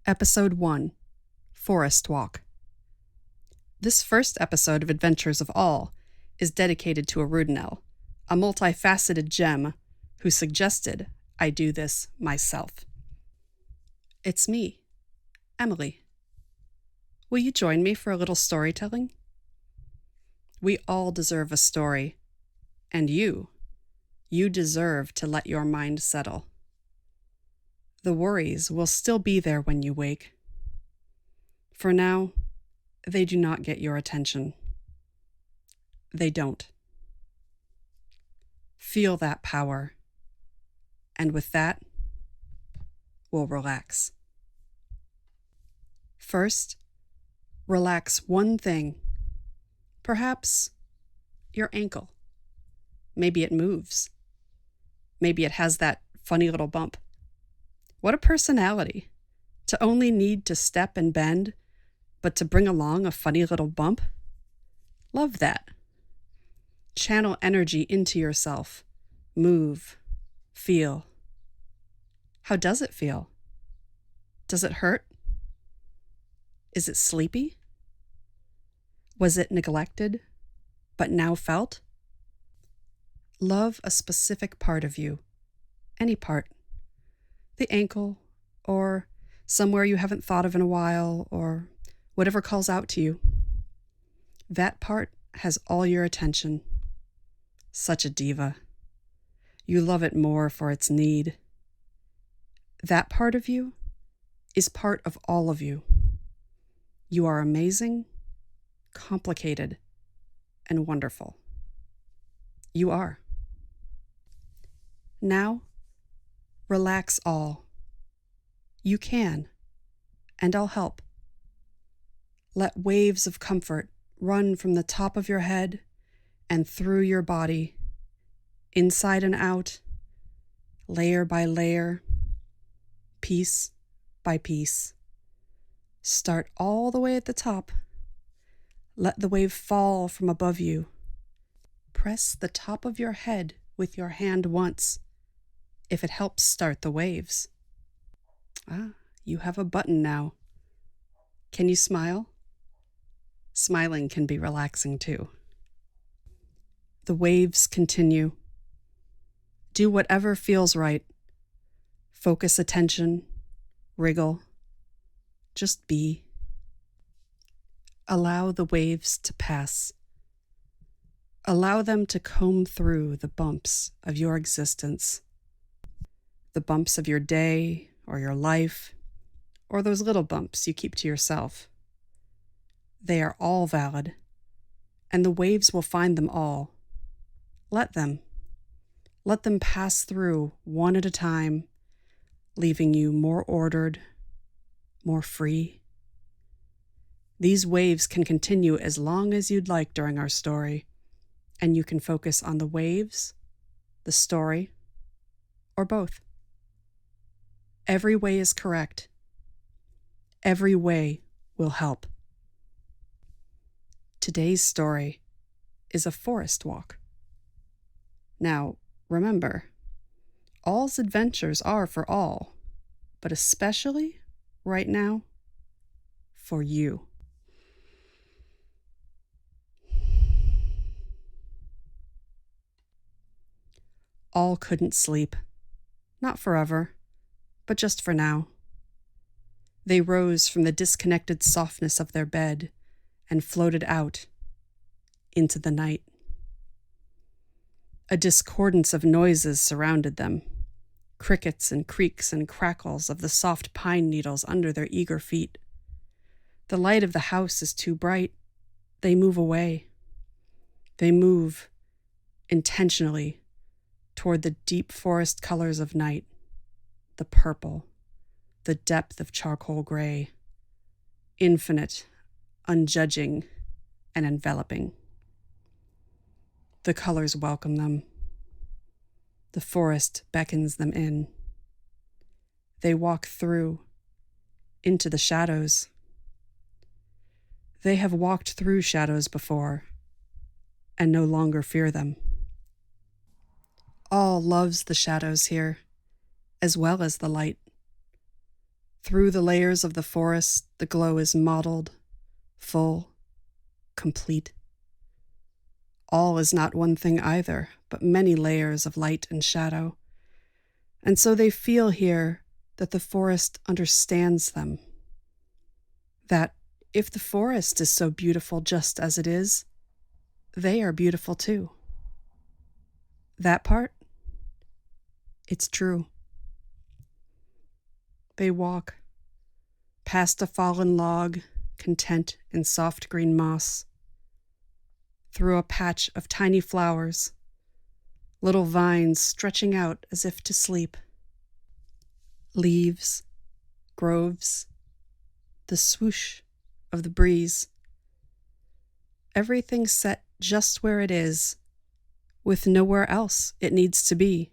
Episode 1 Forest Walk. This first episode of Adventures of All is dedicated to Arudinel, a multifaceted gem who suggested I do this myself. It's me, Emily. Will you join me for a little storytelling? We all deserve a story, and you deserve to let your mind settle. The worries will still be there when you wake. For now, they do not get your attention. They don't. Feel that power. And with that, we'll relax. First, relax one thing. Perhaps your ankle. Maybe it moves. Maybe it has that funny little bump. What a personality, to only need to step and bend, but to bring along a funny little bump. Love that. Channel energy into yourself. Move. Feel. How does it feel? Does it hurt? Is it sleepy? Was it neglected, but now felt? Love a specific part of you. Any part. The ankle, or somewhere you haven't thought of in a while, or whatever calls out to you. That part has all your attention. Such a diva. You love it more for its need. That part of you is part of all of you. You are amazing, complicated, and wonderful. You are. Now, relax all. You can, and I'll help. Let waves of comfort run from the top of your head and through your body, inside and out, layer by layer, piece by piece. Start all the way at the top. Let the wave fall from above you. Press the top of your head with your hand once, if it helps start the waves. You have a button now. Can you smile? Smiling can be relaxing too. The waves continue. Do whatever feels right. Focus attention, wriggle. Just be. Allow the waves to pass. Allow them to comb through the bumps of your existence. The bumps of your day or your life, or those little bumps you keep to yourself. They are all valid, and the waves will find them all. Let them. Let them pass through one at a time, leaving you more ordered, more free. These waves can continue as long as you'd like during our story, and you can focus on the waves, the story, or both. Every way is correct. Every way will help. Today's story is a forest walk. Now, remember, all's adventures are for all, but especially, right now, for you. All couldn't sleep. Not forever, but just for now. They rose from the disconnected softness of their bed and floated out into the night. A discordance of noises surrounded them, crickets and creaks and crackles of the soft pine needles under their eager feet. The light of the house is too bright. They move away. They move intentionally toward the deep forest colors of night, the purple, the depth of charcoal gray, infinite, unjudging, and enveloping. The colors welcome them. The forest beckons them in. They walk through, into the shadows. They have walked through shadows before, and no longer fear them. All loves the shadows here, as well as the light. Through the layers of the forest, the glow is mottled, full, complete. All is not one thing either, but many layers of light and shadow. And so they feel here that the forest understands them. That if the forest is so beautiful just as it is, they are beautiful too. That part, it's true. They walk past a fallen log, content in soft green moss, through a patch of tiny flowers, little vines stretching out as if to sleep, leaves, groves, the swoosh of the breeze. Everything set just where it is, with nowhere else it needs to be.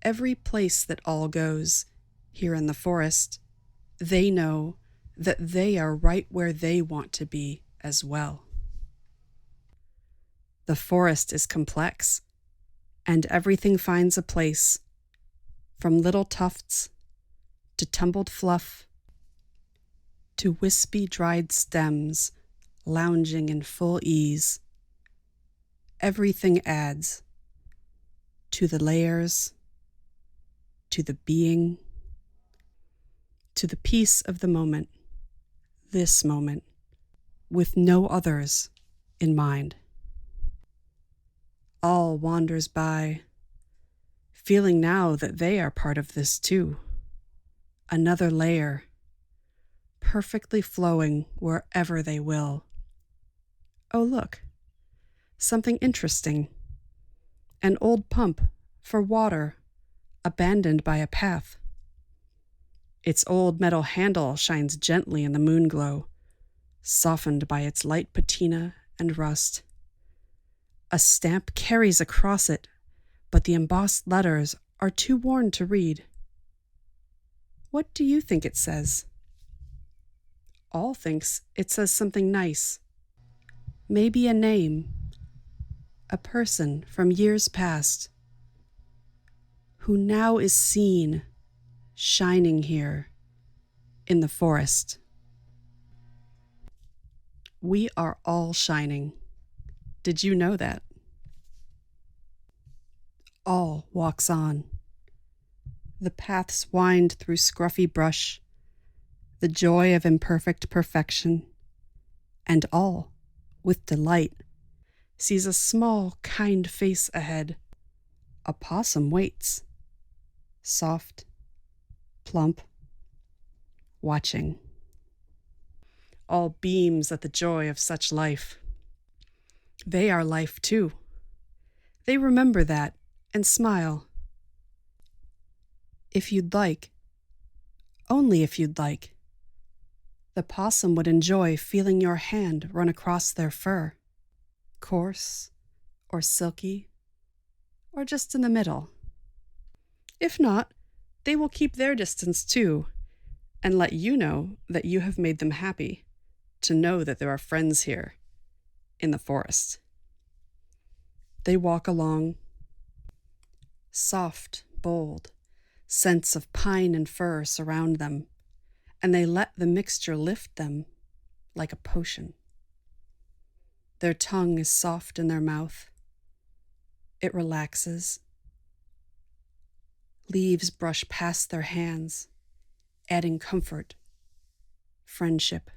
Every place that all goes, here in the forest, they know that they are right where they want to be as well. The forest is complex, and everything finds a place, from little tufts to tumbled fluff to wispy dried stems lounging in full ease. Everything adds to the layers, to the being, to the peace of the moment, this moment, with no others in mind. All wanders by, feeling now that they are part of this too. Another layer, perfectly flowing wherever they will. Oh, look, something interesting. An old pump for water, abandoned by a path. Its old metal handle shines gently in the moonglow, softened by its light patina and rust. A stamp carries across it, but the embossed letters are too worn to read. What do you think it says? All thinks it says something nice. Maybe a name, a person from years past, who now is seen shining here in the forest. We are all shining. Did you know that? All walks on. The paths wind through scruffy brush, the joy of imperfect perfection, and all, with delight, sees a small, kind face ahead. A possum waits, soft, plump, watching. All beams at the joy of such life. They are life too. They remember that and smile. If you'd like, only if you'd like, the possum would enjoy feeling your hand run across their fur, coarse or silky, or just in the middle. If not, they will keep their distance too, and let you know that you have made them happy, to know that there are friends here, in the forest. They walk along, soft, bold, scents of pine and fir surround them, and they let the mixture lift them like a potion. Their tongue is soft in their mouth. It relaxes. Leaves brush past their hands, adding comfort, friendship.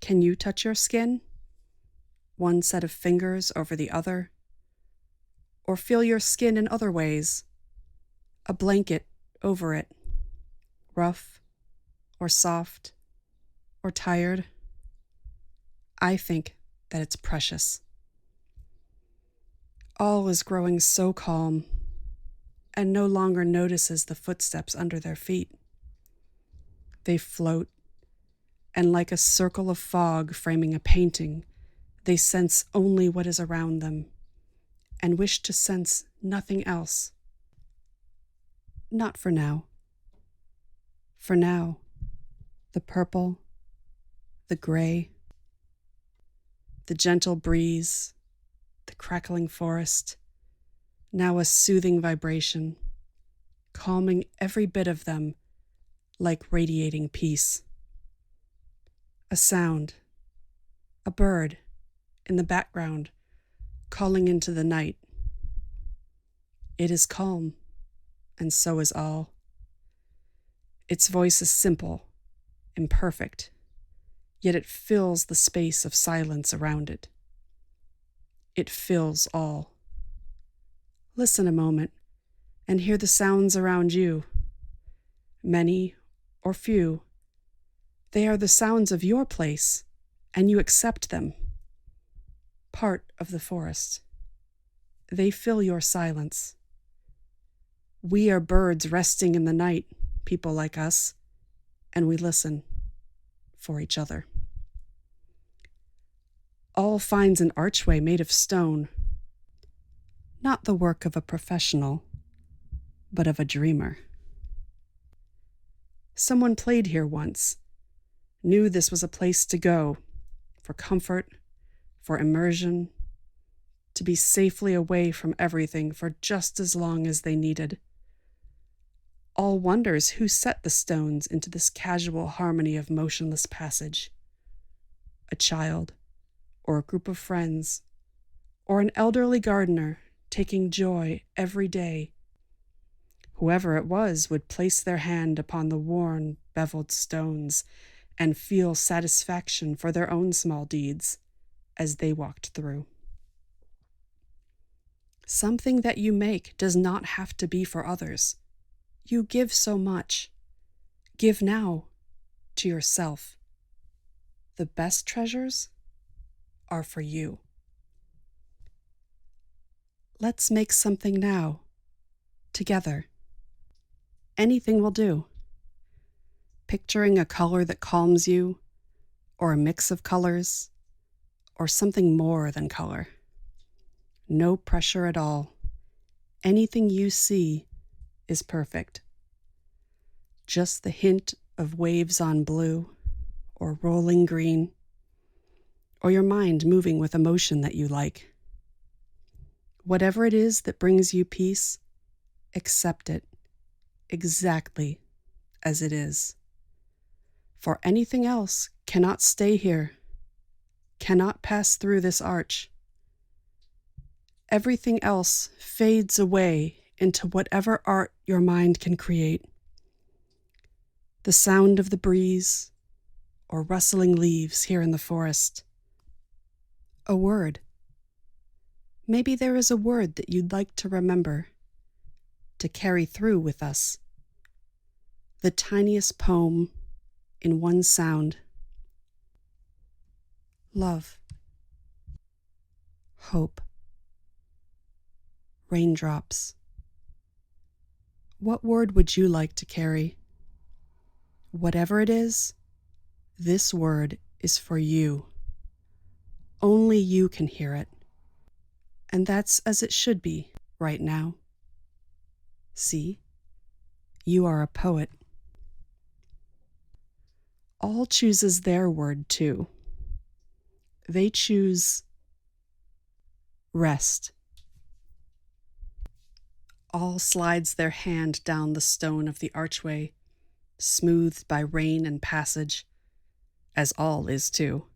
Can you touch your skin? One set of fingers over the other? Or feel your skin in other ways? A blanket over it, rough or soft or tired? I think that it's precious. All is growing so calm, and no longer notices the footsteps under their feet. They float, and like a circle of fog framing a painting, they sense only what is around them, and wish to sense nothing else. Not for now. For now, the purple, the gray, the gentle breeze, the crackling forest, now a soothing vibration, calming every bit of them like radiating peace. A sound, a bird in the background calling into the night. It is calm, and so is all. Its voice is simple, imperfect, yet it fills the space of silence around it. It fills all. Listen a moment and hear the sounds around you. Many or few, they are the sounds of your place, and you accept them. Part of the forest. They fill your silence. We are birds resting in the night, people like us, and we listen for each other. All finds an archway made of stone, not the work of a professional, but of a dreamer. Someone played here once, knew this was a place to go, for comfort, for immersion, to be safely away from everything for just as long as they needed. All wonders who set the stones into this casual harmony of motionless passage. A child, or a group of friends, or an elderly gardener taking joy every day. Whoever it was would place their hand upon the worn, beveled stones and feel satisfaction for their own small deeds as they walked through. Something that you make does not have to be for others. You give so much. Give now to yourself. The best treasures are for you. Let's make something now, together. Anything will do. Picturing a color that calms you, or a mix of colors, or something more than color. No pressure at all. Anything you see is perfect. Just the hint of waves on blue, or rolling green, or your mind moving with emotion that you like. Whatever it is that brings you peace, accept it exactly as it is. For anything else cannot stay here, cannot pass through this arch. Everything else fades away into whatever art your mind can create. The sound of the breeze, or rustling leaves here in the forest. A word. Maybe there is a word that you'd like to remember, to carry through with us. The tiniest poem in one sound. Love. Hope. Raindrops. What word would you like to carry? Whatever it is, this word is for you. Only you can hear it. And that's as it should be right now. See, you are a poet. All chooses their word too. They choose rest. All slides their hand down the stone of the archway, smoothed by rain and passage, as all is too,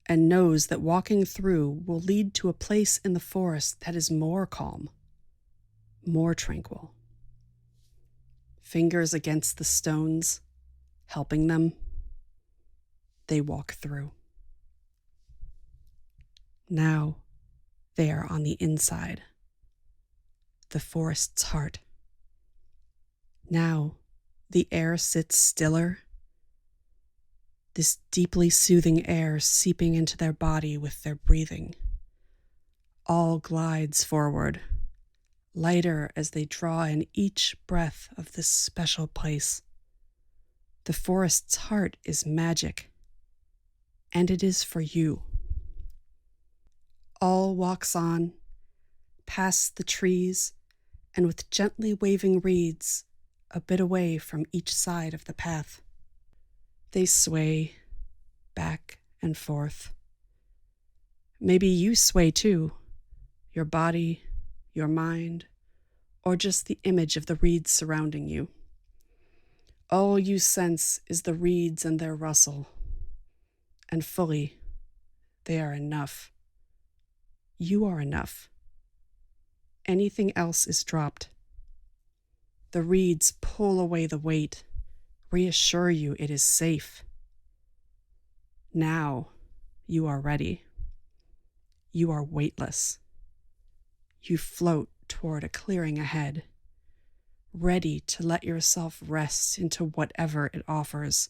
and knows that walking through will lead to a place in the forest that is more calm, more tranquil. Fingers against the stones, helping them, they walk through. Now they are on the inside, the forest's heart. Now the air sits stiller, this deeply soothing air seeping into their body with their breathing. All glides forward, lighter as they draw in each breath of this special place. The forest's heart is magic, and it is for you. All walks on, past the trees, and with gently waving reeds, a bit away from each side of the path. They sway back and forth. Maybe you sway too, your body, your mind, or just the image of the reeds surrounding you. All you sense is the reeds and their rustle, and fully, they are enough. You are enough. Anything else is dropped. The reeds pull away the weight, reassure you it is safe. Now you are ready. You are weightless. You float toward a clearing ahead, ready to let yourself rest into whatever it offers,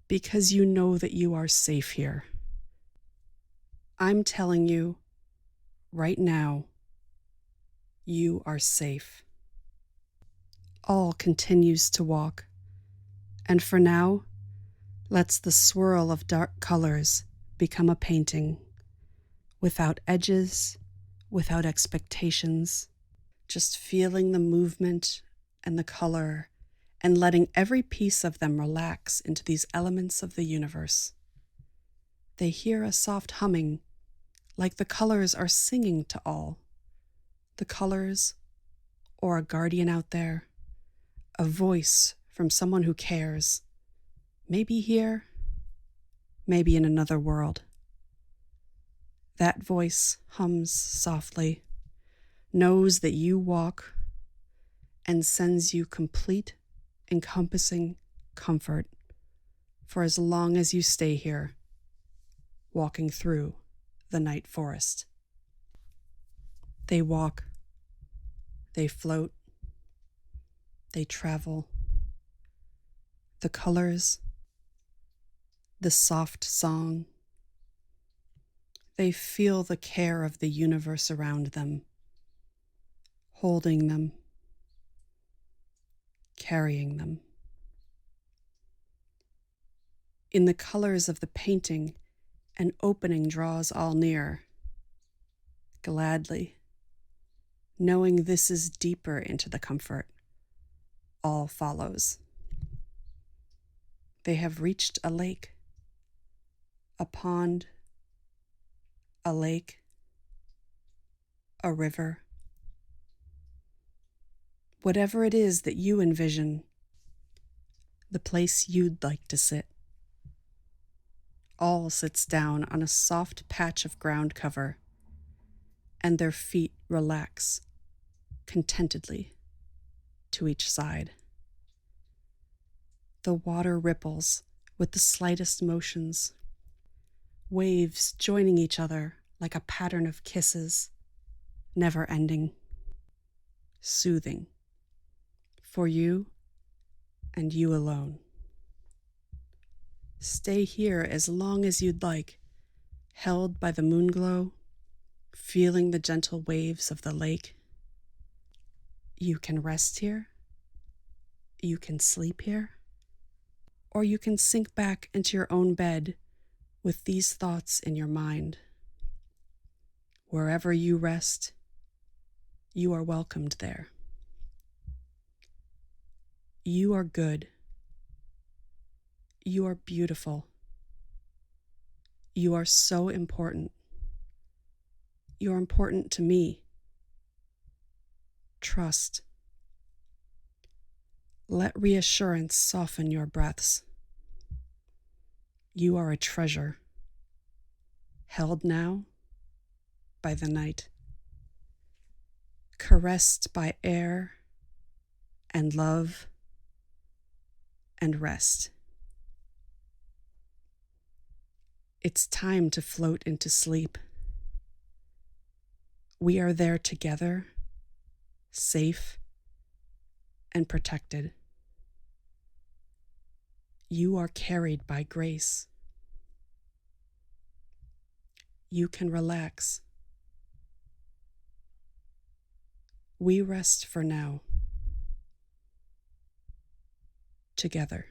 because you know that you are safe here. I'm telling you, right now, you are safe. All continues to walk, and for now, lets the swirl of dark colors become a painting, without edges, without expectations, just feeling the movement and the color and letting every piece of them relax into these elements of the universe. They hear a soft humming, like the colors are singing to all. The colors, or a guardian out there, a voice from someone who cares, maybe here, maybe in another world. That voice hums softly, knows that you walk, and sends you complete, encompassing comfort for as long as you stay here, walking through the night forest. They walk, they float, they travel. The colors, the soft song, they feel the care of the universe around them, holding them, carrying them. In the colors of the painting, an opening draws all near, gladly, knowing this is deeper into the comfort. All follows. They have reached a lake, a pond, a lake, a river. Whatever it is that you envision, the place you'd like to sit. All sits down on a soft patch of ground cover, and their feet relax contentedly to each side. The water ripples with the slightest motions, waves joining each other like a pattern of kisses, never ending, soothing, for you and you alone. Stay here as long as you'd like, held by the moonglow, feeling the gentle waves of the lake. You can rest here, you can sleep here, or you can sink back into your own bed with these thoughts in your mind. Wherever you rest, you are welcomed there. You are good. You are beautiful. You are so important. You're important to me. Trust. Let reassurance soften your breaths. You are a treasure, held now by the night, caressed by air and love and rest. It's time to float into sleep. We are there together, safe and protected. You are carried by grace. You can relax. We rest for now, together.